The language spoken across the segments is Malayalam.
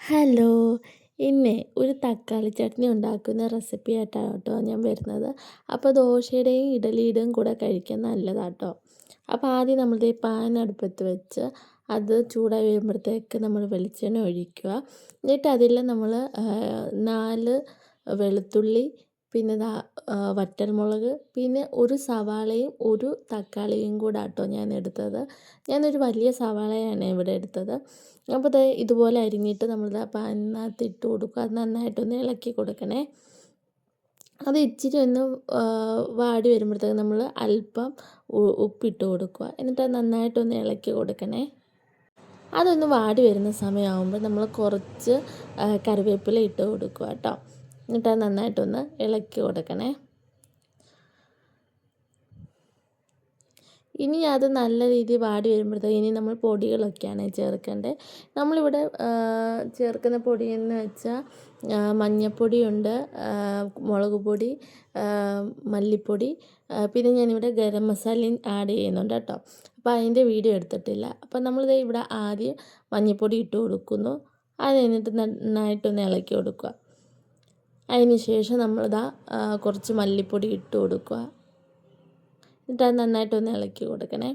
ഹലോ! ഇന്ന് ഒരു തക്കാളി ചട്നി ഉണ്ടാക്കുന്ന റെസിപ്പി ആയിട്ടാണ് കേട്ടോ ഞാൻ വരുന്നത്. അപ്പോൾ ദോശയുടെയും ഇഡലിയുടെയും കൂടെ കഴിക്കാൻ നല്ലതാണ് കേട്ടോ. അപ്പോൾ ആദ്യം നമ്മൾ ഈ പാൻ അടുപ്പത്ത് വെച്ച് അത് ചൂടായി വരുമ്പോഴത്തേക്ക് നമ്മൾ വെളിച്ചെണ്ണ ഒഴിക്കുക. എന്നിട്ട് അതിൽ നമ്മൾ 4 വെളുത്തുള്ളി, പിന്നെ വറ്റൽമുളക്, പിന്നെ ഒരു സവാളയും ഒരു തക്കാളിയും കൂടെ കേട്ടോ ഞാൻ എടുത്തത്. ഞാനൊരു വലിയ സവാളയാണ് ഇവിടെ എടുത്തത്. അപ്പോൾ ദേ ഇതുപോലെ അരിഞ്ഞിട്ട് നമ്മൾ പാനിനകത്ത് ഇട്ട് കൊടുക്കുക. അത് നന്നായിട്ടൊന്ന് ഇളക്കി കൊടുക്കണേ. അത് ഇച്ചിരി ഒന്ന് വാടി വരുമ്പോഴത്തേക്ക് നമ്മൾ അല്പം ഉപ്പിട്ട് കൊടുക്കുക. എന്നിട്ട് അത് നന്നായിട്ടൊന്ന് ഇളക്കി കൊടുക്കണേ. അതൊന്ന് വാടി വരുന്ന സമയമാകുമ്പോൾ നമ്മൾ കുറച്ച് കറിവേപ്പില ഇട്ട് കൊടുക്കുക കേട്ടോ. എന്നിട്ട് അത് നന്നായിട്ടൊന്ന് ഇളക്കി കൊടുക്കണേ. ഇനി അത് നല്ല രീതിയിൽ വാടി വരുമ്പോഴത്തേക്ക് ഇനി നമ്മൾ പൊടികളൊക്കെയാണ് ചേർക്കേണ്ടത്. നമ്മളിവിടെ ചേർക്കുന്ന പൊടിയെന്ന് വെച്ചാൽ മഞ്ഞൾപ്പൊടിയുണ്ട്, മുളക് പൊടി, മല്ലിപ്പൊടി, പിന്നെ ഞാനിവിടെ ഗരം മസാലയും ആഡ് ചെയ്യുന്നുണ്ട് കേട്ടോ. അപ്പോൾ അതിൻ്റെ വീഡിയോ എടുത്തിട്ടില്ല. അപ്പോൾ നമ്മളിത് ഇവിടെ ആദ്യം മഞ്ഞൾപ്പൊടി ഇട്ട് കൊടുക്കുന്നു. അത് കഴിഞ്ഞിട്ട് നന്നായിട്ടൊന്ന് ഇളക്കി കൊടുക്കുക. അതിന് ശേഷം നമ്മളിതാ കുറച്ച് മല്ലിപ്പൊടി ഇട്ട് കൊടുക്കുക. എന്നിട്ട് അത് നന്നായിട്ടൊന്ന് ഇളക്കി കൊടുക്കണേ.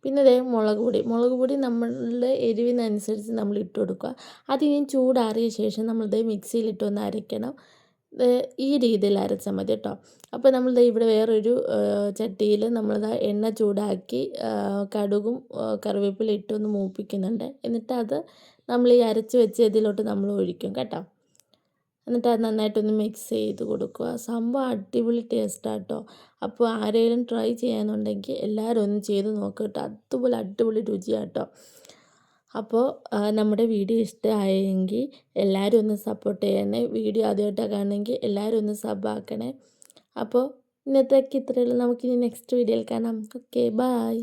പിന്നെ ദേ മുളക് പൊടി നമ്മളുടെ എരിവിനനുസരിച്ച് നമ്മൾ ഇട്ട് കൊടുക്കുക. അതിനി ചൂടാറിയ ശേഷം നമ്മളിത് മിക്സിയിലിട്ടൊന്ന് അരയ്ക്കണം. ഈ രീതിയിൽ അരച്ചാൽ മതി കേട്ടോ. അപ്പോൾ നമ്മളിത് ഇവിടെ വേറൊരു ചട്ടിയിൽ നമ്മളിത് എണ്ണ ചൂടാക്കി കടുകും കറിവേപ്പില ഇട്ടൊന്ന് മൂപ്പിക്കുന്നുണ്ട്. എന്നിട്ട് അത് നമ്മൾ ഈ അരച്ച് വെച്ച് ഇതിലോട്ട് നമ്മൾ ഒഴിക്കും കേട്ടോ. എന്നിട്ട് അത് നന്നായിട്ടൊന്ന് മിക്സ് ചെയ്ത് കൊടുക്കുക. സംഭവം അടിപൊളി ടേസ്റ്റാണ് കേട്ടോ. അപ്പോൾ ആരെങ്കിലും ട്രൈ ചെയ്യാനുണ്ടെങ്കിൽ എല്ലാവരും ഒന്ന് ചെയ്ത് നോക്കുക കേട്ടോ. അതുപോലെ അടിപൊളി രുചിയാണ് കേട്ടോ. അപ്പോൾ നമ്മുടെ വീഡിയോ ഇഷ്ടമായെങ്കിൽ എല്ലാവരും ഒന്ന് സപ്പോർട്ട് ചെയ്യണേ. വീഡിയോ ആദ്യമായിട്ടാണ് കാണണമെങ്കിൽ എല്ലാവരും ഒന്ന് സബ് ആക്കണേ. അപ്പോൾ ഇന്നത്തേക്ക് ഇത്രയേ ഉള്ളൂ. നമുക്കിനി നെക്സ്റ്റ് വീഡിയോയിൽ കാണാം. Okay, by.